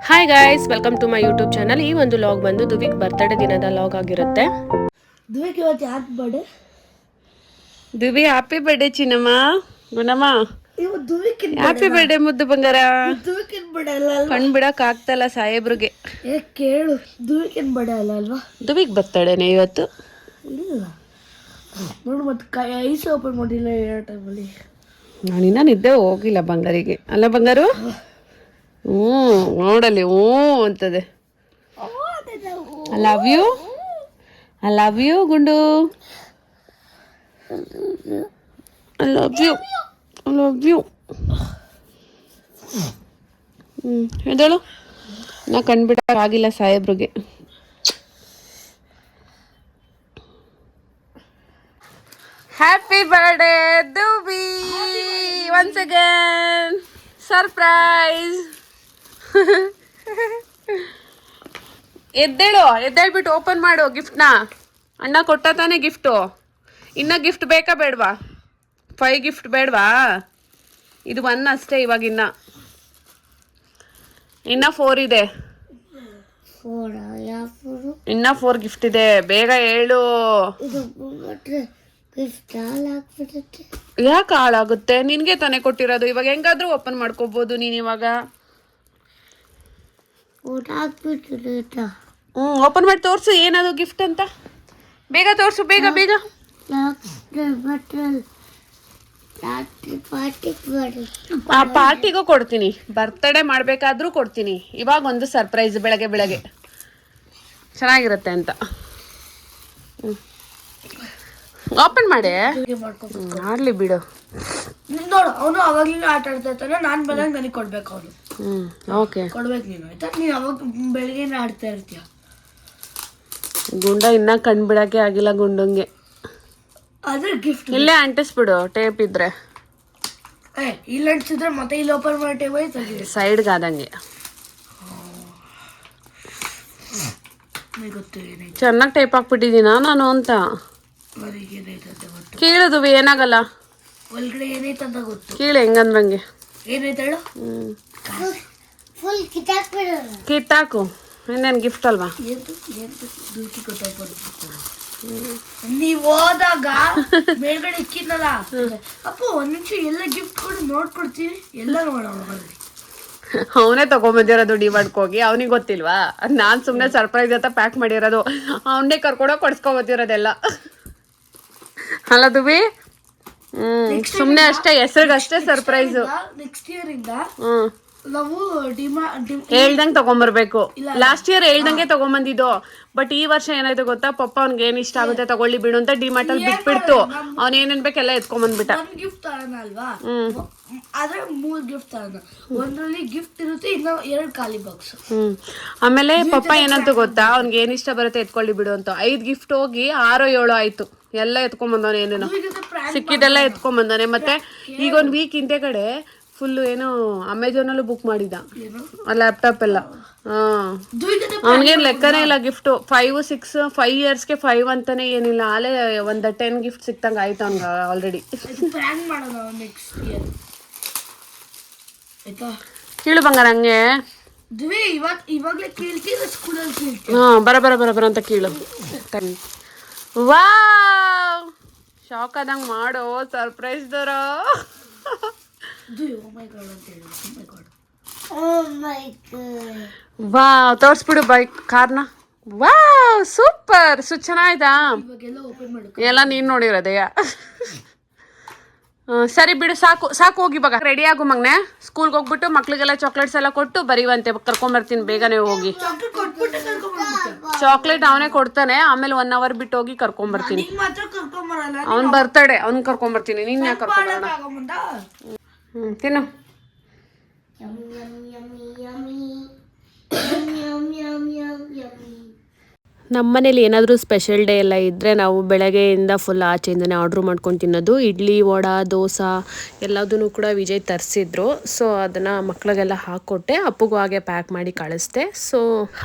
Hi guys, welcome to my YouTube channel. ಈ ಒಂದು log ಬಂದು ದುವಿಕ್ ಬರ್ತ್ಡೇ ದಿನದ ಲಾಗ್ ಆಗಿರುತ್ತೆ. ದುವಿಕ್ ಇವತ್ತು ಯಾಕೆ ಬರ್ಡೇ? ದುವಿ ಹ್ಯಾಪಿ ಬರ್ಡೇ ಚಿನ್ನಮ್ಮ. ಗುಣಮ್ಮ ಇವತ್ತು ದುವಿಕಿನ್ ಹ್ಯಾಪಿ ಬರ್ಡೇ ಮುದ್ದು ಬಂಗಾರ. ದುವಿಕಿನ್ ಬರ್ಡೇ ಅಲ್ಲ ಅಲ್ವಾ? ಕಣ್ ಬಿಡಕ್ ಆಗ್ತಲ್ಲ ಸಾಹೇಬ್ರಿಗೆ. ಕೇಳು, ದುವಿಕಿನ್ ಬರ್ಡೇ ಅಲ್ಲ ಅಲ್ವಾ? ದುವಿಕ್ ಬರ್ತಾಡೇನೆ ಇವತ್ತು. ಇಲ್ಲ ನೋಡು, ಮತ್ತೆ ಐಸ್ ಓಪನ್ ಮಾಡಿಲ್ಲ ಹೇಳೋ ಟೈಮಲ್ಲಿ. ನಾನಿನ್ನ ನಿದ್ದೆ ಹೋಗಿಲ್ಲ ಬಂಗಾರಿಗೆ ಅಲ್ಲ ಬಂಗಾರು. ನೋಡಲ್ಲಿ ಅಂತದೆ. I love you, I love you ಗುಂಡು, I love you, I love you. ಹೇಳು, ನಾ ಕಂಡ್ಬಿಡಕ್ಕಾಗಿಲ್ಲ ಸಾಹೇಬ್ರಿಗೆ. ಹ್ಯಾಪಿ ಬರ್ಡೇ ದುಬಿ, ಒನ್ಸ್ ಅಗೇನ್ ಸರ್ಪ್ರೈಸ್. ಎದ್ದೇಳ್ಬಿಟ್ಟು ಓಪನ್ ಮಾಡು ಗಿಫ್ಟ್ನ. ಅಣ್ಣ ಕೊಟ್ಟ ತಾನೇ ಗಿಫ್ಟು. ಇನ್ನ ಗಿಫ್ಟ್ ಬೇಕಾ ಬೇಡವಾ? 5 ಗಿಫ್ಟ್ ಬೇಡವಾ? ಇದು 1 ಅಷ್ಟೇ ಇವಾಗಿನ್ನ. ಇನ್ನ 4 ಇದೆ. ಇನ್ನ 4 ಗಿಫ್ಟ್ ಇದೆ. ಬೇಗ ಹೇಳು. ಯಾಕೆ ಹಾಳಾಗುತ್ತೆ? ನಿನ್ಗೆ ತಾನೇ ಕೊಟ್ಟಿರೋದು. ಇವಾಗ ಹೆಂಗಾದ್ರೂ ಓಪನ್ ಮಾಡ್ಕೋಬಹುದು ನೀನ್ ಇವಾಗ. ಓಪನ್ ಮಾಡಿ ತೋರ್ಸು ಏನದು ಗಿಫ್ಟ್ ಅಂತ. ಬೇಗ ತೋರ್ಸು, ಬೇಗ ಬೇಗ. ಆ ಪಾರ್ಟಿಗೂ ಕೊಡ್ತೀನಿ, ಬರ್ತ್ಡೇ ಮಾಡ್ಬೇಕಾದ್ರೂ ಕೊಡ್ತೀನಿ. ಇವಾಗ ಒಂದು ಸರ್ಪ್ರೈಸ್ ಬೆಳಗ್ಗೆ ಬೆಳಗ್ಗೆ ಚೆನ್ನಾಗಿರುತ್ತೆ ಅಂತ. ಓಪನ್ ಮಾಡಿ ಮಾಡ್ಲಿ ಬಿಡು. ನೋಡು, ಅವನು ಅವಾಗ್ಲಿಂದ ಆಟ ಆಡ್ತಾ ಇರ್ತಾನೆ. ನಾನ್ ಬಂದಾಗ ನನಗೆ ಕೊಡ್ಬೇಕು ಅವನು. ಓಕೆ, ಕೊಡ್ಬೇಕು ನೀನು, ಆಯ್ತಾ? ನೀನು ಅವಾಗ ಬೆಳಗ್ಗೆ ಆಡ್ತಾ ಇರ್ತೀಯ. ಗುಂಡ ಇನ್ನ ಕಣ್ ಬಿಡಕ್ಕೆ ಆಗಿಲ್ಲ ಗುಂಡಂಗೆ. ಅದ್ರ ಗಿಫ್ಟ್ ಇಲ್ಲೇ ಅಂಟಿಸ್ಬಿಡು ಟೇಪ್ ಇದ್ರೆ. ಇಲ್ಲಿ ಅಂಟಿಸಿದ್ರೆ ಮತ್ತೆ ಇಲ್ಲಿ ಓಪನ್ ಮಾಡಿ ಟೇಪ್ ಆಯ್ತು ಸೈಡ್ಗೆ ಆದಂಗೆ. ಚೆನ್ನಾಗಿ ಟೇಪ್ ಹಾಕ್ಬಿಟ್ಟಿದ್ದೀನ ನಾನು ಅಂತ. ಕೀಳುದು ಏನಾಗಲ್ಲ, ಒಳಗಡೆ ಏನೈತೆ ಅಂತ ಗೊತ್ತು. ಕೀಳು ಹೆಂಗಂದ್ರಂಗೆ. ಏನೈತೆ ಹೇಳು? ಕಿತ್ತಾಕು. ಇನ್ನೇನು ಗಿಫ್ಟ್ ಅಲ್ವಾ? ನೀವ್ ಹೋದಾಗ ಮೇಲ್ಗಡೆ ಇಕ್ಕಿದ್ನಲ್ಲ, ಅಪ್ಪ ಒಂದ್ ನಿಮಿಷ ಎಲ್ಲ ಗಿಫ್ಟ್ ಕೊಡು ನೋಡ್ಕೊಡ್ತೀನಿ. ಎಲ್ಲ ನೋಡೋಣ. ಅವನೇ ತಗೊಂಬಂದಿರೋದು ಡಿಮಾರ್ಟ್ಗೆ ಹೋಗಿ. ಅವನಿಗೆ ಗೊತ್ತಿಲ್ವಾ? ನಾನ್ ಸುಮ್ನೆ ಸರ್ಪ್ರೈಸ್ ಅಂತ ಪ್ಯಾಕ್ ಮಾಡಿರೋದು. ಅವನ್ನೇ ಕರ್ಕೊಂಡೋಗಿ ಕೊಡ್ಸ್ಕೊಬತ್ತಿರೋದೆಲ್ಲ ಅಲ್ಲ ದುಬಿ. ಸುಮ್ನೆ ಅಷ್ಟೇ, ಹೆಸರಿಗಷ್ಟೇ ಸರ್ಪ್ರೈಸ್. ನೆಕ್ಸ್ಟ್ ಇಯರ್ ಇಂದ ನಾವು ಹೇಳ್ದಂಗೆ ತಗೊಂಬರ್ಬೇಕು. ಲಾಸ್ಟ್ ಇಯರ್ ಹೇಳ್ದಂಗೆ ತಗೊಂಬಂದಿದ್ದು. ಬಟ್ ಈ ವರ್ಷ ಏನಾಯ್ತು ಗೊತ್ತಾ? ಪಪ್ಪ ಅವ್ನಿಗೆ ಏನ್ ಇಷ್ಟ ಆಗುತ್ತೆ ತಗೊಳ್ಳಿ ಬಿಡು ಅಂತ ಡಿಮಾರ್ಟ್ ಅಲ್ಲಿ ಬಿಟ್ಬಿಡ್ತು. ಅವ್ನ ಏನೇನ್ ಬೇಕೆಲ್ಲ ಎತ್ಕೊಂಡ್ಬಂದ್ಬಿಟ್ಟ. ಒಂದ್ ಗಿಫ್ಟ್ ತರೋಣ ಅಲ್ವಾ? ಆದ್ರೆ 3 ಗಿಫ್ಟ್ ತರೋಣ. ಒಂದ್ರಲ್ಲಿ ಗಿಫ್ಟ್ ಇರುತ್ತೆ, ಇನ್ನ 2 ಖಾಲಿ ಬಾಕ್ಸ್. ಆಮೇಲೆ ಪಪ್ಪ ಏನಂತ ಗೊತ್ತಾ? ಅವ್ನಿಗೆ ಏನ್ ಇಷ್ಟ ಬರುತ್ತೆ ಎತ್ಕೊಳ್ಳಿ ಬಿಡು ಅಂತ. 5 ಗಿಫ್ಟ್ ಹೋಗಿ 6 7 ಆಯ್ತು. ಎಲ್ಲ ಎತ್ಕೊಂಡ್ಬಂದವನೆ, ಏನೇನೋ ಸಿಕ್ಕಿದೆಲ್ಲ ಎತ್ಕೊಂಡ್ಬಂದವನೆ. ಮತ್ತೆ ಈಗ ಒಂದ್ ವೀಕ್ ಹಿಂದೆ ಕಡೆ ಫುಲ್ ಏನು ಅಮೆಝಾನ್ ಅಲ್ಲೂ ಬುಕ್ ಮಾಡಿದ ಲ್ಯಾಪ್ಟಾಪ್ ಎಲ್ಲ. ಅವನಿಗೇನು ಲೆಕ್ಕನೇ ಇಲ್ಲ ಗಿಫ್ಟ್. 5 ಇಯರ್ಸ್ಗೆ 5 ಅಂತಾನೆ ಏನಿಲ್ಲ. ಆಲೇ ಒಂದು 10 ಗಿಫ್ಟ್ ಸಿಕ್ತಂಗ ಆಯ್ತು ಅವ್ನಿಗೆ ಆಲ್ರೆಡಿ. ಕೀಳು ಬಂಗಾರ ಹಂಗೆ. ಬರ ಅಂತ ಕೀಳು. ವಾವ್, ಶಾಕ್ ಆದಂಗ್ ಮಾಡೋ ಸರ್ಪ್ರೈಸ್ ದರ. ವಾವ್, ತೋರ್ಸ್ಬಿಡು ಬೈಕ್ ಕಾರ್ನ. Wow, super. ಚೆನ್ನಾಯ್ತಾ? ಎಲ್ಲ ನೀನ್ ನೋಡಿರೋದೆಯ. ಸರಿ ಬಿಡು, ಸಾಕು ಸಾಕು. ಹೋಗಿ ಇವಾಗ ರೆಡಿ ಆಗು ಮಗ್ನೆ. ಸ್ಕೂಲ್ಗೆ ಹೋಗ್ಬಿಟ್ಟು ಮಕ್ಳಿಗೆಲ್ಲ ಚಾಕ್ಲೇಟ್ಸ್ ಎಲ್ಲ ಕೊಟ್ಟು ಬರೀವಂತೆ. ಕರ್ಕೊಂಬರ್ತೀನಿ ಬೇಗನೆ ಹೋಗಿ. ಚಾಕ್ಲೇಟ್ ಅವನೇ ಕೊಡ್ತಾನೆ. ಆಮೇಲೆ 1 hour ಬಿಟ್ಟು ಹೋಗಿ ಕರ್ಕೊಂಬರ್ತೀನಿ. ಅವ್ನ್ ಬರ್ತಡೆ, ಅವ್ನ್ ಕರ್ಕೊಂಬರ್ತೀನಿ. ನೀನ್ ಯಾಕೆ ಕರ್ಕೊಂಬರೋಣ? ತಿನ್ನು. ನಮ್ಮನೇಲಿ ಏನಾದರೂ ಸ್ಪೆಷಲ್ ಡೇ ಎಲ್ಲ ಇದ್ದರೆ ನಾವು ಬೆಳಗ್ಗೆಯಿಂದ ಫುಲ್ ಆಚೆಯಿಂದನೇ ಆರ್ಡ್ರ್ ಮಾಡ್ಕೊಂಡು ತಿನ್ನೋದು. ಇಡ್ಲಿ, ವಡಾ, ದೋಸೆ ಎಲ್ಲದನ್ನು ಕೂಡ ವಿಜಯ್ ತರಿಸಿದ್ರು. ಸೊ ಅದನ್ನು ಮಕ್ಳಿಗೆಲ್ಲ ಹಾಕ್ಕೊಟ್ಟೆ, ಅಪ್ಪಗೂ ಹಾಗೆ ಪ್ಯಾಕ್ ಮಾಡಿ ಕಳಿಸ್ದೆ. ಸೊ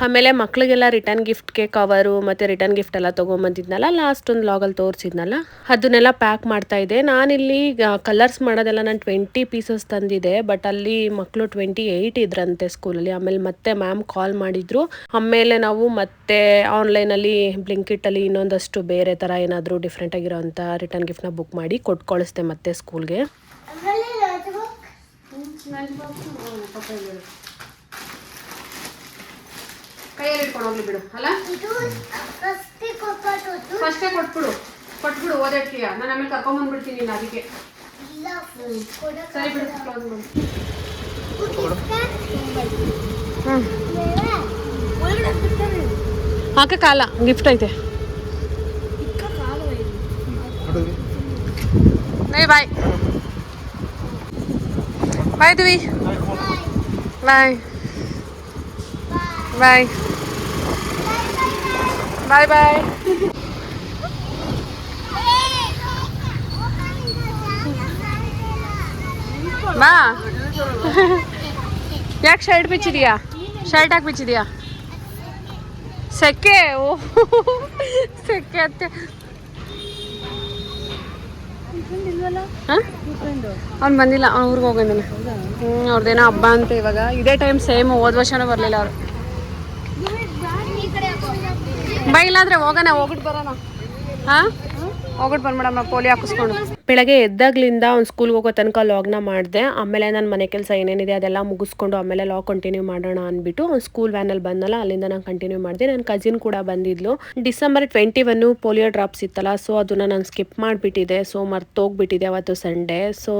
ಆಮೇಲೆ ಮಕ್ಳಿಗೆಲ್ಲ ರಿಟರ್ನ್ ಗಿಫ್ಟ್ಗೆ ಕವರು ಮತ್ತು ರಿಟರ್ನ್ ಗಿಫ್ಟ್ ಎಲ್ಲ ತೊಗೊಂಬಂದಿದ್ನಲ್ಲ, ಲಾಸ್ಟ್ ಒಂದು ಲಾಗಲ್ಲಿ ತೋರಿಸಿದ್ನಲ್ಲ, ಅದನ್ನೆಲ್ಲ ಪ್ಯಾಕ್ ಮಾಡ್ತಾಯಿದ್ದೆ. ನಾನಿಲ್ಲಿ ಕಲರ್ಸ್ ಮಾಡೋದೆಲ್ಲ ನಾನು 20 ಪೀಸಸ್ ತಂದಿದ್ದೆ, ಬಟ್ ಅಲ್ಲಿ ಮಕ್ಕಳು 28 ಇದ್ರಂತೆ ಸ್ಕೂಲಲ್ಲಿ. ಆಮೇಲೆ ಮತ್ತೆ ಮ್ಯಾಮ್ ಕಾಲ್ ಮಾಡಿದ್ರು. ಆಮೇಲೆ ನಾವು ಮತ್ತೆ ಆನ್ಲೈನಲ್ಲಿ ಬ್ಲಿಂಕಿಟ್ಟಲ್ಲಿ ಇನ್ನೊಂದಷ್ಟು ಬೇರೆ ಥರ ಏನಾದರೂ ಡಿಫ್ರೆಂಟ್ ಆಗಿರೋಂಥ ರಿಟರ್ನ್ ಗಿಫ್ಟ್ನ ಬುಕ್ ಮಾಡಿ ಕೊಟ್ಟು ಕಳಿಸ್ದೆ ಮತ್ತೆ ಸ್ಕೂಲ್ಗೆ. ಕೈಯಲ್ಲಿ ಇಟ್ಕೊಂಡು ಹೋಗ್ಲಿ ಬಿಡು ಅಲ್ಲ, ಫಸ್ಟೇ ಕೊಟ್ಬಿಡು ಓದೋಕ್ಕಿಯ. ನಾನು ಆಮೇಲೆ ಕರ್ಕೊಂಬಂದ್ಬಿಡ್ತೀನಿ ನೀನು ಅದಕ್ಕೆ. ಸರಿ ಬಿಡು, ಕ್ಲೋಸ್ ಮಾಡಿ. ಹಾಕ ಕಾಲ ಗಿಫ್ಟ್ ಐತೆ. ಬಾಯ್ ಬಾಯ್ ದುವಿ, ಬಾಯ್ ಬಾಯ್ ಬಾಯ್ ಬಾಯ್. ಬಾ. ಯಾಕೆ ಶರ್ಟ್ ಬಿಚ್ಚಿದೀಯಾ? ಶರ್ಟ್ ಹಾಕಿ ಬಿಚ್ಚಿದೀಯಾ? ಸೆಕೆ. ಓ ಸೆಕೆ ಅತ್ತೆ. ಅವ್ನು ಬಂದಿಲ್ಲ, ಅವ್ರಿಗೆ ಹೋಗಿದ್ದಾನೆ. ಅವ್ರದ್ದೇನೋ ಹಬ್ಬ ಅಂತ ಇವಾಗ. ಇದೇ ಟೈಮ್ ಸೇಮ್, ಹೋದ ವರ್ಷನೂ ಬರಲಿಲ್ಲ ಅವರು. ಬೈಲಾದ್ರೆ ಹೋಗೋಣ, ಹೋಗ್ಬಿಟ್ಟು ಬರೋಣ. ಹಾಂ, ಹೋಗ್ಬಿಟ್ಟು ಬಂದ್ಬಿಡಮ್ಮ ಪೋಲಿಯೋ ಹಾಕಿಸ್ಕೊಂಡು. ಬೆಳಗ್ಗೆ ಎದ್ದಾಗ್ಲಿಂದ ಅವ್ನು ಸ್ಕೂಲ್ಗೆ ಹೋಗೋ ತನಕ ಲಾಗ್ನ ಮಾಡಿದೆ. ಆಮೇಲೆ ನನ್ನ ಮನೆ ಕೆಲಸ ಏನೇನಿದೆ ಅದೆಲ್ಲ ಮುಗಿಸ್ಕೊಂಡು ಆಮೇಲೆ ಲಾಗ್ ಕಂಟಿನ್ಯೂ ಮಾಡೋಣ ಅಂದ್ಬಿಟ್ಟು ಅವ್ನು ಸ್ಕೂಲ್ ವ್ಯಾನಲ್ಲಿ ಬಂದಲ್ಲ, ಅಲ್ಲಿಂದ ನಾನು ಕಂಟಿನ್ಯೂ ಮಾಡಿದೆ. ನನ್ನ ಕಸಿನ್ ಕೂಡ ಬಂದಿದ್ಲು. December 21 ಪೋಲಿಯೋ ಡ್ರಾಪ್ಸ್ ಇತ್ತಲ್ಲ, ಸೊ ಅದನ್ನು ನಾನು ಸ್ಕಿಪ್ ಮಾಡಿಬಿಟ್ಟಿದ್ದೆ. ಸೊ ಮರ್ತೋಗ್ಬಿಟ್ಟಿದೆ ಅವತ್ತು ಸಂಡೇ. ಸೊ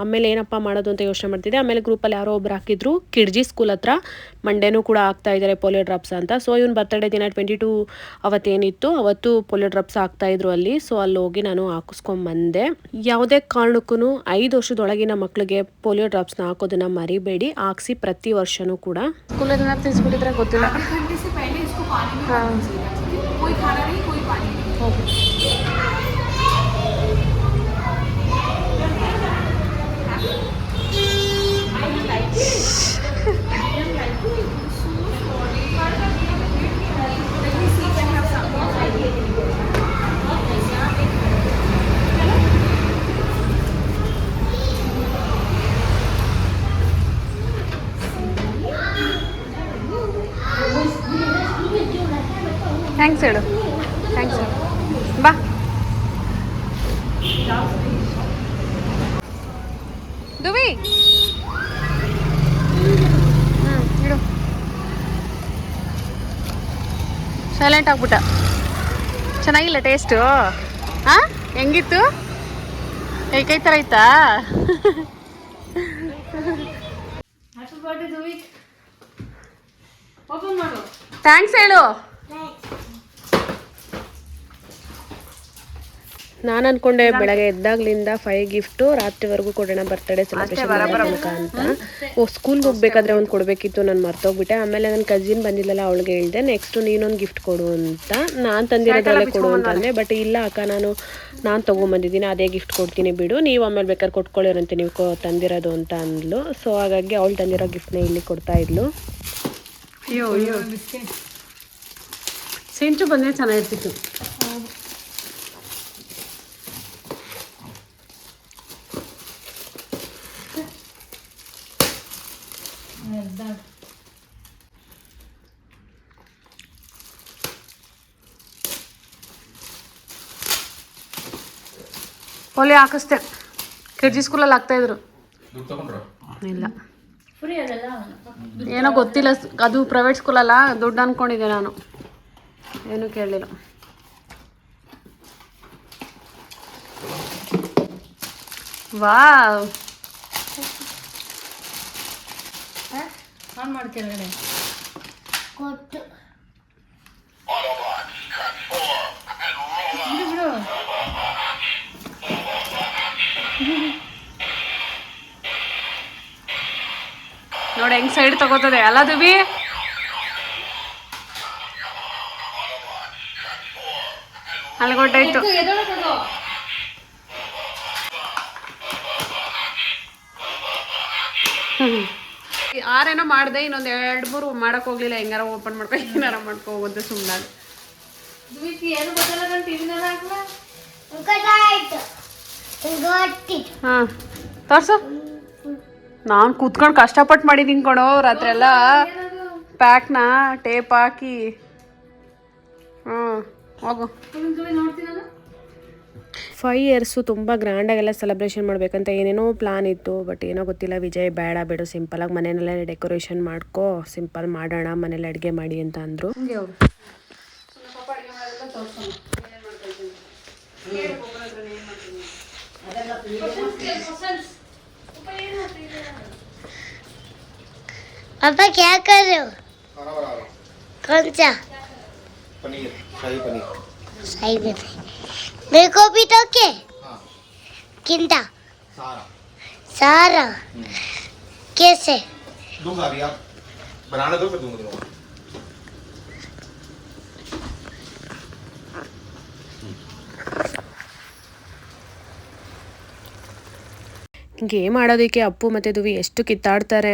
ಆಮೇಲೆ ಏನಪ್ಪ ಮಾಡೋದು ಅಂತ ಯೋಚನೆ ಮಾಡ್ತಿದ್ದೆ. ಆಮೇಲೆ ಗ್ರೂಪಲ್ಲಿ ಯಾರೋ ಒಬ್ರು ಹಾಕಿದ್ರು, ಕಿಡ್ಜಿ ಸ್ಕೂಲ್ ಹತ್ರ ಮಂಡೇನೂ ಕೂಡ ಆಗ್ತಾ ಇದ್ದಾರೆ ಪೋಲಿಯೋ ಡ್ರಾಪ್ಸ್ ಅಂತ. ಸೊ ಇವನ್ ಬರ್ತಡೇ ದಿನ 22 ಅವತ್ತೇನಿತ್ತು, ಅವತ್ತು ಪೋಲಿಯೋ ಡ್ರಾಪ್ಸ್ ಆಗ್ತಾಯಿದ್ರು ಅಲ್ಲಿ. ಸೊ ಅಲ್ಲಿ ಹೋಗಿ ನಾನು ಹಾಕಿಸ್ಕೊಂಬಂದೆ. ಯಾವುದೇ ಕಾರಣಕ್ಕೂ 5 ವರ್ಷದೊಳಗಿನ ಮಕ್ಕಳಿಗೆ ಪೋಲಿಯೋ ಡ್ರಾಪ್ಸ್ನ ಹಾಕೋದನ್ನ ಮರಿಬೇಡಿ, ಹಾಕ್ಸಿ ಪ್ರತಿ ವರ್ಷನೂ ಕೂಡ. ಸ್ಕೂಲಲ್ಲಿ ತಿಳಿಸ್ಬಿಟ್ಟಿದ್ರೆ ಗೊತ್ತಿಲ್ಲ. ಥ್ಯಾಂಕ್ಸ್ ಹೇಳು, ಥ್ಯಾಂಕ್ಸ್ ಹೇಳು. ಬಾ. ದುವಿ ಇಡು. ಸೈಲೆಂಟ್ ಆಗ್ಬಿಟ್ಟ. ಚೆನ್ನಾಗಿಲ್ಲ ಟೇಸ್ಟು? ಹಾಂ, ಹೆಂಗಿತ್ತು? ಕೈ ಥರ ಆಯ್ತಾ? ಥ್ಯಾಂಕ್ಸ್ ಹೇಳು. ನಾನು ಅನ್ಕೊಂಡೆ ಬೆಳಗ್ಗೆ ಎದ್ದಾಗ್ಲಿಂದ 5 ಗಿಫ್ಟು ರಾತ್ರಿವರೆಗೂ ಕೊಡೋಣ, ಬರ್ತಡೇ ಸೆಲೆಬ್ರೇಷನ್ ಮಾಡೋಕ ಅಂತ. ಸ್ಕೂಲ್ಗೆ ಹೋಗ್ಬೇಕಾದ್ರೆ ಒಂದು ಕೊಡಬೇಕಿತ್ತು, ನಾನು ಮರ್ತೋಗ್ಬಿಟ್ಟೆ. ಆಮೇಲೆ ನನ್ನ ಕಸಿನ್ ಬಂದಿಲ್ಲಲ್ಲ, ಅವಳಿಗೆ ಹೇಳಿದೆ ನೆಕ್ಸ್ಟ್ ನೀನೊಂದು ಗಿಫ್ಟ್ ಕೊಡು ಅಂತ. ನಾನು ತಂದಿರೋದ್ರಲ್ಲೇ ಕೊಡು ಅಂತಂದೆ. ಬಟ್ ಇಲ್ಲ ಅಕ್ಕ, ನಾನು ತೊಗೊಂಬಂದಿದ್ದೀನಿ, ಅದೇ ಗಿಫ್ಟ್ ಕೊಡ್ತೀನಿ ಬಿಡು, ನೀವು ಆಮೇಲೆ ಬೇಕಾದ್ರೆ ಕೊಟ್ಕೊಳ್ಳಿರಂತೆ ನೀವು ತಂದಿರೋದು ಅಂತ ಅಂದ್ಲು. ಸೊ ಹಾಗಾಗಿ ಅವಳು ತಂದಿರೋ ಗಿಫ್ಟ್ನ ಇಲ್ಲಿ ಕೊಡ್ತಾ ಇದ್ಲು. ಅಯ್ಯೋ ಅಯ್ಯೋ, ಸೆಂಚು ಬಂದರೆ ಚೆನ್ನಾಗಿರ್ತಿತ್ತು. ಪೋಲಿಯೋ ಹಾಕಿಸ್ದೆ, ಕಿಡ್ಜಿ ಸ್ಕೂಲಲ್ಲಿ ಹಾಕ್ತಾಯಿದ್ರು. ಇಲ್ಲ ಏನೋ ಗೊತ್ತಿಲ್ಲ, ಅದು ಪ್ರೈವೇಟ್ ಸ್ಕೂಲಲ್ಲ, ದುಡ್ಡು ಅಂದ್ಕೊಂಡಿದ್ದೆ ನಾನು, ಏನೂ ಕೇಳಲಿಲ್ಲ. ವಾವ್, ಆನ್ ಮಾಡಿ ಕೆಳಗಡೆ ಕೊಟ್ಟು ಬಿಡು. ನೋಡಿ ಹೆಂಗ್ ಸೈಡ್ ತಗೋತದೆ ಅಲ್ಲ ದುಬಿ. ಅಲ್ಗೊಟ್ಟಾಯ್ತು. ಆರೇನೋ ಮಾಡಿದೆ, ಇನ್ನೊಂದು 2-3 ಮಾಡಕ್ ಹೋಗ್ಲಿಲ್ಲ. ಹೆಂಗಾರ ಓಪನ್ ಮಾಡ್ಕೊ ಏನಾರ ಮಾಡ್ಕೊ ಹೋಗುತ್ತೆ ಸುಮ್ಮನೆ. ಹಾಂ ತೋರ್ಸು. ನಾನು ಕೂತ್ಕೊಂಡು ಕಷ್ಟಪಟ್ಟು ಮಾಡಿದ್ದೀನಿ ಕಣೋ ರಾತ್ರಿ ಎಲ್ಲ. ಪ್ಯಾಕ್ನ ಟೇಪ್ ಹಾಕಿ. ಹೋಗು. 5 ಇಯರ್ಸು ತುಂಬ ಗ್ರ್ಯಾಂಡಾಗೆಲ್ಲ ಸೆಲೆಬ್ರೇಷನ್ ಮಾಡಬೇಕಂತ ಏನೇನೋ ಪ್ಲಾನ್ ಇತ್ತು. ಬಟ್ ಏನೋ ಗೊತ್ತಿಲ್ಲ, ವಿಜಯ್ ಬೇಡ ಬಿಡು, ಸಿಂಪಲಾಗಿ ಮನೆಯಲ್ಲೇ ಡೆಕೋರೇಷನ್ ಮಾಡ್ಕೊ, ಸಿಂಪಲ್ ಮಾಡೋಣ, ಮನೇಲಿ ಅಡುಗೆ ಮಾಡಿ ಅಂತ ಅಂದರು. पापा क्या कर रहे हो? कौन सा? पनीर, शाही पनीर। शाही पनीर। मेरे को भी तो के? हाँ। किंता? सारा। सारा? कैसे? दूंगा अभी, आप बनाने दो, मैं दूंगा। ಗೇಮ್ ಆಡೋದಕ್ಕೆ ಅಪ್ಪು ಮತ್ತು ದುವಿ ಎಷ್ಟು ಕಿತ್ತಾಡ್ತಾರೆ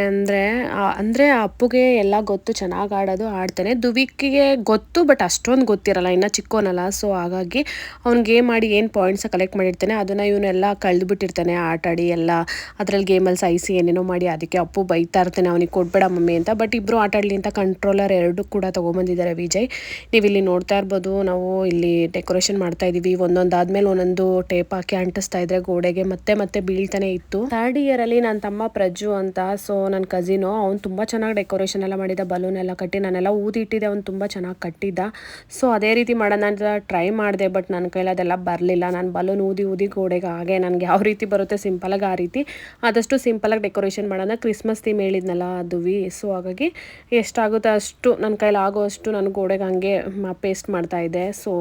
ಅಂದರೆ ಅಪ್ಪುಗೆ ಎಲ್ಲ ಗೊತ್ತು, ಚೆನ್ನಾಗಿ ಆಡೋದು ಆಡ್ತಾನೆ. ದುವಿಕಿಗೆ ಗೊತ್ತು ಬಟ್ ಅಷ್ಟೊಂದು ಗೊತ್ತಿರಲ್ಲ, ಇನ್ನು ಚಿಕ್ಕೋನಲ್ಲ. ಸೊ ಹಾಗಾಗಿ ಅವ್ನು ಗೇಮ್ ಆಡಿ ಏನು ಪಾಯಿಂಟ್ಸ ಕಲೆಕ್ಟ್ ಮಾಡಿರ್ತಾನೆ ಅದನ್ನು ಇವನ್ನೆಲ್ಲ ಕಳೆದುಬಿಟ್ಟಿರ್ತಾನೆ ಆಟಾಡಿ ಎಲ್ಲ. ಅದರಲ್ಲಿ ಗೇಮಲ್ಲಿ ಸಾಯಿಸಿ ಏನೇನೋ ಮಾಡಿ. ಅದಕ್ಕೆ ಅಪ್ಪು ಬೈತಾ ಇರ್ತಾನೆ ಅವನಿಗೆ ಕೊಡಬೇಡ ಮಮ್ಮಿ ಅಂತ. ಬಟ್ ಇಬ್ಬರು ಆಟಾಡಲಿ ಅಂತ ಕಂಟ್ರೋಲರ್ 2 ಕೂಡ ತೊಗೊಂಬಂದಿದ್ದಾರೆ ವಿಜಯ್. ನೀವು ಇಲ್ಲಿ ನೋಡ್ತಾ ಇರ್ಬೋದು, ನಾವು ಇಲ್ಲಿ ಡೆಕೋರೇಷನ್ ಮಾಡ್ತಾ ಇದ್ದೀವಿ. ಒಂದೊಂದಾದ್ಮೇಲೆ ಒಂದೊಂದು ಟೇಪ್ ಹಾಕಿ ಅಂಟಿಸ್ತಾ ಇದ್ರೆ ಗೋಡೆಗೆ ಮತ್ತೆ ಬೀಳ್ತಾನೆ ಇತ್ತು. 3rd ಇಯರಲ್ಲಿ ನನ್ನ ತಮ್ಮ ಪ್ರಜ್ಜು ಅಂತ, ಸೊ ನನ್ನ ಕಸಿನು, ಅವ್ನು ತುಂಬ ಚೆನ್ನಾಗಿ ಡೆಕೋರೇಷನ್ ಎಲ್ಲ ಮಾಡಿದ, ಬಲೂನ್ ಎಲ್ಲ ಕಟ್ಟಿ ನಾನೆಲ್ಲ ಊದಿಟ್ಟಿದ್ದೆ, ಅವ್ನು ತುಂಬ ಚೆನ್ನಾಗಿ ಕಟ್ಟಿದ್ದ. ಸೊ ಅದೇ ರೀತಿ ಮಾಡೋಣ ಅಂತ ಟ್ರೈ ಮಾಡಿದೆ, ಬಟ್ ನನ್ನ ಕೈಲಿ ಅದೆಲ್ಲ ಬರಲಿಲ್ಲ. ನಾನು ಬಲೂನ್ ಊದಿ ಗೋಡೆಗೆ ಹಾಗೆ ನನಗೆ ಯಾವ ರೀತಿ ಬರುತ್ತೆ ಸಿಂಪಲಾಗಿ ಆ ರೀತಿ ಆದಷ್ಟು ಸಿಂಪಲಾಗಿ ಡೆಕೋರೇಷನ್ ಮಾಡೋಣ. ಕ್ರಿಸ್ಮಸ್ ಥೀಮ್ ಹೇಳಿದ್ನಲ್ಲ ಅದುವಿ. ಸೊ ಹಾಗಾಗಿ ಎಷ್ಟಾಗುತ್ತೆ ಅಷ್ಟು ನನ್ನ ಕೈಲಿ ಆಗೋ ಅಷ್ಟು ನಾನು ಗೋಡೆಗೆ ಹಂಗೆ ಪೇಸ್ಟ್ ಮಾಡ್ತಾಯಿದ್ದೆ. ಸೊ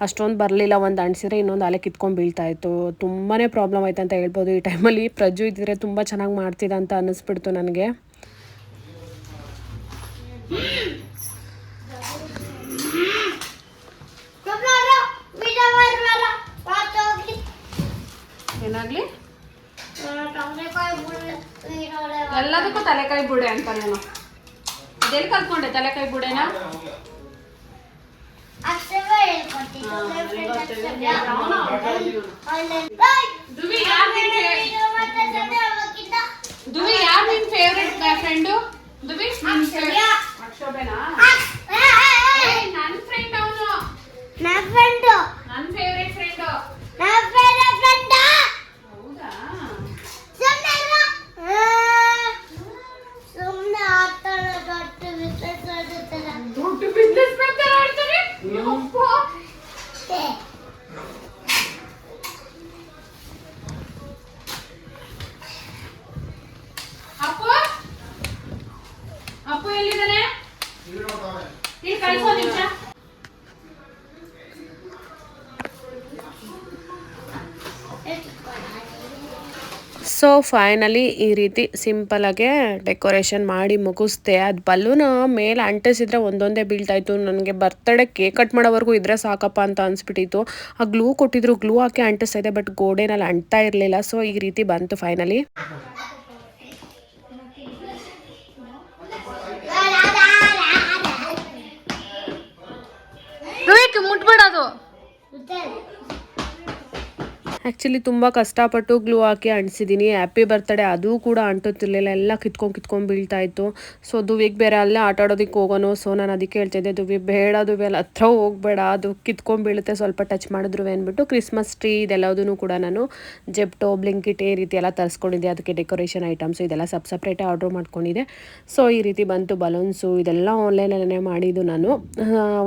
ಅಷ್ಟೊಂದು ಬರಲಿಲ್ಲ, ಒಂದು ಅಂಟಿಸಿದ್ರೆ ಇನ್ನೊಂದು ಅಲೆ ಕಿತ್ಕೊಂಡು ಬೀಳ್ತಾಯಿತ್ತು. ತುಂಬಾ ಪ್ರಾಬ್ಲಮ್ ಆಯ್ತು ಅಂತ ಹೇಳ್ಬೋದು. ಈ ಟೈಮಲ್ಲಿ ಪ್ರಜ್ಜು ಇದ್ದಿದ್ರೆ ತುಂಬ ಚೆನ್ನಾಗಿ ಮಾಡ್ತಿದ್ದ ಅಂತ ಅನ್ನಿಸ್ಬಿಡ್ತು ನನಗೆ. ಏನಾಗ್ಲಿ ಎಲ್ಲದಕ್ಕೂ ತಲೆಕಾಯಿ ಬುಡೆ ಅಂತ ನಾನು ಅದೆಲ್ಲಿ ಕಲ್ತ್ಕೊಂಡೆ ತಲೆಕಾಯಿ ಬುಡೆನ? ದುವಿ ಯಾರು ನಿನ್ ಫೇವ್ರೆಟ್ ಫ್ರೆಂಡು? ದುವಿ ಅಕ್ಷೋಭೆನಾ? ನನ್ನ ಫ್ರೆಂಡ್ ಅವನು, ನನ್ನ ಫ್ರೆಂಡು, ನನ್ನ ಫೇವ್ರೆಟ್ ಫ್ರೆಂಡು. ನನ್ನ ಫೇವ್ರೆಟ್ ಫ್ರೆಂಡ್. ಹೌದಾ? ಸುಮ್ಮನೆ ಆಡ್ತಾಳೆ, ದೊಡ್ಡ ಬಿಸ್ನೆಸ್ ಆಡ್ತಾರೆ. ದೊಡ್ಡ ಬಿಸ್ನೆಸ್ ಮ್ಯಾನ್ ಆಡ್ತಾರೆ. ಅಪ್ಪು ಎಲ್ಲಿದ್ದಾನೆ? ನೀನು ಕಳಿಸೋ ನಿಮಿಷ. ಸೊ ಫೈನಲಿ ಈ ರೀತಿ ಸಿಂಪಲಾಗೆ ಡೆಕೋರೇಷನ್ ಮಾಡಿ ಮುಗಿಸ್ದೆ. ಅದು ಬಲೂನ್ ಮೇಲೆ ಅಂಟಿಸಿದ್ರೆ ಒಂದೊಂದೇ ಬೀಳ್ತಾಯಿತ್ತು. ನನಗೆ ಬರ್ತಡೇ ಕೇಕ್ ಕಟ್ ಮಾಡೋವರೆಗೂ ಇದ್ರೆ ಸಾಕಪ್ಪ ಅಂತ ಅನಿಸ್ಬಿಟ್ಟಿತ್ತು. ಆ ಗ್ಲೂ ಕೊಟ್ಟಿದ್ರು, ಗ್ಲೂ ಹಾಕಿ ಅಂಟಿಸ್ತಾ ಇದೆ, ಬಟ್ ಗೋಡೆನಲ್ಲಿ ಅಂಟ್ತಾ ಇರಲಿಲ್ಲ. ಸೊ ಈ ರೀತಿ ಬಂತು ಫೈನಲಿ. ಮುಟ್ಬಿಡೋದು ಆ್ಯಕ್ಚುಲಿ ತುಂಬ ಕಷ್ಟಪಟ್ಟು ಗ್ಲೂ ಹಾಕಿ ಅಂಟಿಸಿದ್ದೀನಿ. ಹ್ಯಾಪಿ ಬರ್ತಡೇ ಅದು ಕೂಡ ಅಂಟುತ್ತಿರಲಿಲ್ಲ, ಎಲ್ಲ ಕಿತ್ಕೊಂಡು ಬೀಳ್ತಾಯಿತ್ತು. ಸೊ ದುವಿಗೆ ಬೇರೆ ಅಲ್ಲೇ ಆಟ ಆಡೋದಕ್ಕೆ ಹೋಗೋನು. ಸೊ ನಾನು ಅದಕ್ಕೆ ಹೇಳ್ತಿದ್ದೆ, ದುವಿ ಬೇಡ, ದುವಿ ಅಲ್ಲಿ ಹತ್ರ ಹೋಗಬೇಡ, ಅದು ಕಿತ್ಕೊಂಡು ಬೀಳುತ್ತೆ ಸ್ವಲ್ಪ ಟಚ್ ಮಾಡಿದ್ರು ಅಂದ್ಬಿಟ್ಟು. ಕ್ರಿಸ್ಮಸ್ ಟ್ರೀ ಇದೆಲ್ಲದೂ ಕೂಡ ನಾನು ಜೆಪ್ಟೋ, ಬ್ಲಿಂಕಿಟ್ ಈ ರೀತಿ ಎಲ್ಲ ತರಿಸ್ಕೊಂಡಿದ್ದೆ. ಅದಕ್ಕೆ ಡೆಕೋರೇಷನ್ ಐಟಮ್ಸು ಇದೆಲ್ಲ ಸಪ್ರೇಟೇ ಆರ್ಡ್ರ್ ಮಾಡ್ಕೊಂಡಿದ್ದೆ. ಸೊ ಈ ರೀತಿ ಬಂತು ಬಲೂನ್ಸು. ಇದೆಲ್ಲ ಆನ್ಲೈನಲ್ಲೇ ಮಾಡಿದ್ದು ನಾನು.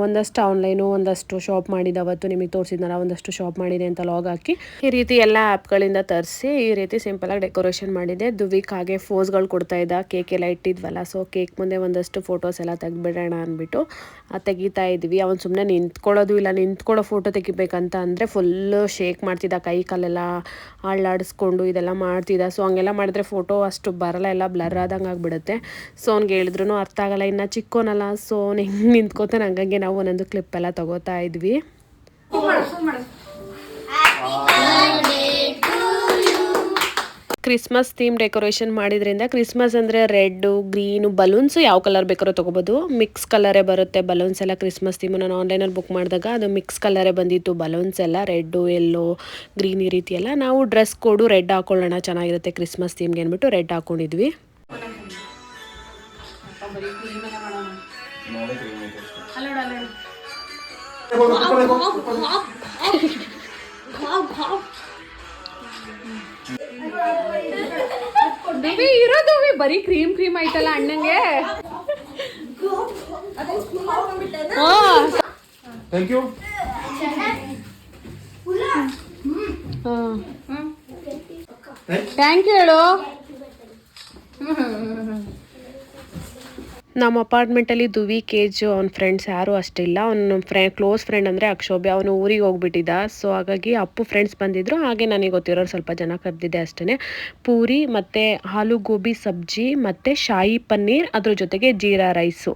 ಒಂದಷ್ಟು ಆನ್ಲೈನು, ಒಂದಷ್ಟು ಶಾಪ್ ಮಾಡಿದ್ದು. ಅವತ್ತು ನಿಮಗೆ ತೋರಿಸಿದ್ನಲ್ಲ, ಒಂದಷ್ಟು ಶಾಪ್ ಮಾಡಿದೆ ಅಂತ ಲಾಗ್ ಹಾಕಿ ಈ ರೀತಿ ಎಲ್ಲ ಆ್ಯಪ್ಗಳಿಂದ ತರಿಸಿ ಈ ರೀತಿ ಸಿಂಪಲಾಗಿ ಡೆಕೋರೇಷನ್ ಮಾಡಿದೆ. ದುವಿಕ್ ಹಾಗೆ ಫೋಸ್ಗಳು ಕೊಡ್ತಾ ಇದ್ದ, ಕೇಕ್ ಎಲ್ಲ ಇಟ್ಟಿದ್ವಲ್ಲ. ಸೊ ಕೇಕ್ ಮುಂದೆ ಒಂದಷ್ಟು ಫೋಟೋಸ್ ಎಲ್ಲ ತೆಗ್ಬಿಡೋಣ ಅಂದ್ಬಿಟ್ಟು ತೆಗಿತಾ ಇದ್ವಿ. ಅವ್ನು ಸುಮ್ಮನೆ ನಿಂತ್ಕೊಳ್ಳೋದು ಇಲ್ಲ, ನಿಂತ್ಕೊಳ್ಳೋ ಫೋಟೋ ತೆಗಿಬೇಕಂತ ಅಂದರೆ ಫುಲ್ಲು ಶೇಕ್ ಮಾಡ್ತಿದ್ದ, ಕೈ ಕಾಲೆಲ್ಲ ಆಡಾಡಿಸ್ಕೊಂಡು ಇದೆಲ್ಲ ಮಾಡ್ತಿದ್ದ. ಸೊ ಹಂಗೆಲ್ಲ ಮಾಡಿದ್ರೆ ಫೋಟೋ ಅಷ್ಟು ಬರಲ್ಲ, ಎಲ್ಲ ಬ್ಲರ್ ಆದಂಗೆ ಆಗಿಬಿಡುತ್ತೆ. ಸೊ ಅವ್ನಿಗೆ ಹೇಳಿದ್ರು ಅರ್ಥ ಆಗಲ್ಲ, ಇನ್ನು ಚಿಕ್ಕೋನಲ್ಲ. ಸೊ ಅವ್ನು ಹೆಂಗೆ ನಿಂತ್ಕೋತಾನೆ, ಹಂಗಾಗಿ ನಾವು ಒಂದೊಂದು ಕ್ಲಿಪ್ಪೆಲ್ಲ ತಗೋತಾ ಇದ್ವಿ. ಕ್ರಿಸ್ಮಸ್ ಥೀಮ್ ಡೆಕೋರೇಷನ್ ಮಾಡಿದ್ರಿಂದ ಕ್ರಿಸ್ಮಸ್ ಅಂದರೆ ರೆಡ್ಡು ಗ್ರೀನು ಬಲೂನ್ಸು ಯಾವ ಕಲರ್ ಬೇಕಾದ್ರೂ ತೊಗೋಬೋದು. ಮಿಕ್ಸ್ ಕಲರೇ ಬರುತ್ತೆ ಬಲೂನ್ಸ್ ಎಲ್ಲ. ಕ್ರಿಸ್ಮಸ್ ಥೀಮು ನಾನು ಆನ್ಲೈನಲ್ಲಿ ಬುಕ್ ಮಾಡಿದಾಗ ಅದು ಮಿಕ್ಸ್ ಕಲರೇ ಬಂದಿತ್ತು ಬಲೂನ್ಸ್ ಎಲ್ಲ, ರೆಡ್ಡು ಎಲ್ಲೋ ಗ್ರೀನ್ ಈ ರೀತಿ ಎಲ್ಲ. ನಾವು ಡ್ರೆಸ್ ಕೋಡು ರೆಡ್ ಹಾಕೊಳ್ಳೋಣ ಚೆನ್ನಾಗಿರುತ್ತೆ ಕ್ರಿಸ್ಮಸ್ ಥೀಮ್ಗೆ ಅಂದ್ಬಿಟ್ಟು ರೆಡ್ ಹಾಕ್ಕೊಂಡಿದ್ವಿ. ಇರೋದು ಬರೀ ಕ್ರೀಮ್ ಆಯ್ತಲ್ಲ ಅಣ್ಣಂಗೆ. Thank you. ಥ್ಯಾಂಕ್ ಯು ಹೇಳು. ನಮ್ಮ ಅಪಾರ್ಟ್ಮೆಂಟಲ್ಲಿ ದುವಿ ಕೇಜು ಅವ್ನ ಫ್ರೆಂಡ್ಸ್ ಯಾರೂ ಅಷ್ಟಿಲ್ಲ. ಅವ್ನ ಕ್ಲೋಸ್ ಫ್ರೆಂಡ್ ಅಂದರೆ ಅಕ್ಷೋಭ್ಯ, ಅವನು ಊರಿಗೆ ಹೋಗ್ಬಿಟ್ಟಿದ್ದ. ಸೊ ಹಾಗಾಗಿ ಅಪ್ಪು ಫ್ರೆಂಡ್ಸ್ ಬಂದಿದ್ದರು. ಹಾಗೆ ನನಗೆ ಗೊತ್ತಿರೋರು ಸ್ವಲ್ಪ ಜನ ಕರೆದಿದ್ದೆ ಅಷ್ಟೇ. ಪೂರಿ ಮತ್ತು ಆಲೂ ಗೋಬಿ ಸಬ್ಜಿ ಮತ್ತು ಶಾಹಿ ಪನ್ನೀರ್, ಅದ್ರ ಜೊತೆಗೆ ಜೀರಾ ರೈಸು,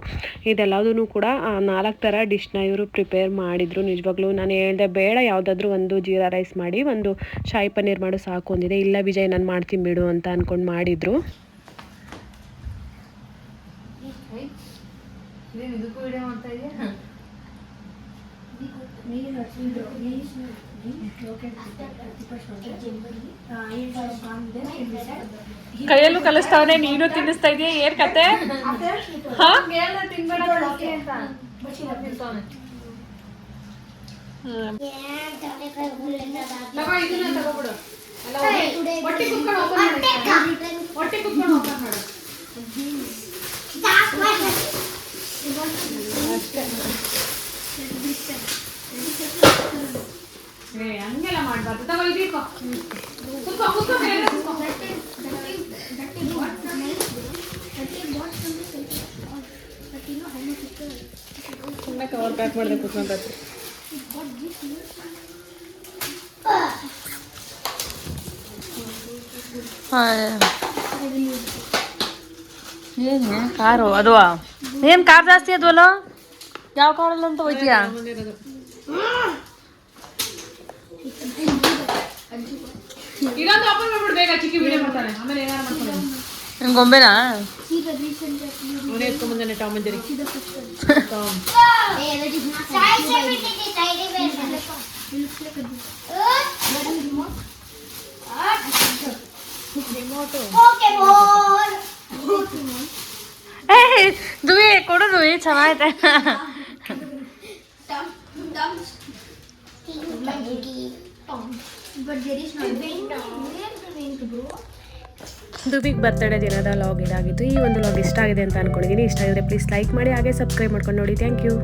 ಇದೆಲ್ಲದೂ ಕೂಡ 4 ಥರ ಡಿಶ್ನ ಇವರು ಪ್ರಿಪೇರ್ ಮಾಡಿದರು. ನಿಜವಾಗ್ಲೂ ನಾನು ಹೇಳಿದೆ ಬೇಡ, ಯಾವುದಾದ್ರೂ ಒಂದು ಜೀರಾ ರೈಸ್ ಮಾಡಿ ಒಂದು ಶಾಹಿ ಪನ್ನೀರ್ ಮಾಡು ಸಾಕು ಅಂದಿದೆ. ಇಲ್ಲ ವಿಜಯ್ ನಾನು ಮಾಡ್ತೀನಿ ಬಿಡು ಅಂತ ಅಂದ್ಕೊಂಡು ಮಾಡಿದರು. ಇದಕ್ಕೂ ವಿಡಿಯೋ ಮಾಡ್ತಾ ಇದೆಯಾ? ಕೈಯಲ್ಲೂ ಕಲಿಸ್ತಾವನೆ, ನೀನು ತಿನ್ನಿಸ್ತಾ ಇದೆಯಾ, ಏನ್ ಕತೆ? ಹಂಗೆಲ್ಲ ಮಾಡ್ಬಾರ್ದು. ತಗೋ ಇದೀಕೋ ಸುಮ್ಮನೆ ಕವರ್ ಪ್ಯಾಕ್ ಮಾಡಿದೆ ಕುತ್ಕೊಂಡ್ರೆ. ಏನು ಕಾರು ಅದು ಏನು ಕಾರ್ ಜಾಸ್ತಿ ಅದವಲ್ಲ, ಯಾವ ಕಾರಲ್ಲಿ ಅಂತ ಹೋಯ್ತೀಯಾ? ಇದೊಂದು ಓಪನ್ ಮಾಡ್ಬಿಡು ಬೇಗ, ಚಿಕ್ಕಿ ವಿಡಿಯೋ ಮಾಡ್ತಾನೆ, ಆಮೇಲೆ ಏನಾರು ಮಾಡ್ತಾನೆ. ನಿನ್ ಗೊಂಬೆನಾ? ಅವನೇ ಎತ್ಕೊಂಡ್ಬಂದಾನೆ ಟಾಮ್ ಅಂಡ್ ಜೆರಿ. ದುವಿ ಕೊಡು ದುವಿ, ಚೆನ್ನಾಗೈತೆ. ದುಬಿಗ್ ಬರ್ತಡೇ ದಿನದ ಲಾಗ್ ಇದಾಗಿತ್ತು. ಈ ಒಂದು ಲಾಗ್ ಇಷ್ಟ ಆಗಿದೆ ಅಂತ ಅನ್ಕೊಂಡಿದ್ದೀನಿ. ಇಷ್ಟ ಆಗಿದ್ರೆ ಪ್ಲೀಸ್ ಲೈಕ್ ಮಾಡಿ, ಹಾಗೆ ಸಬ್ಸ್ಕ್ರೈಬ್ ಮಾಡ್ಕೊಂಡು ನೋಡಿ. Thank you.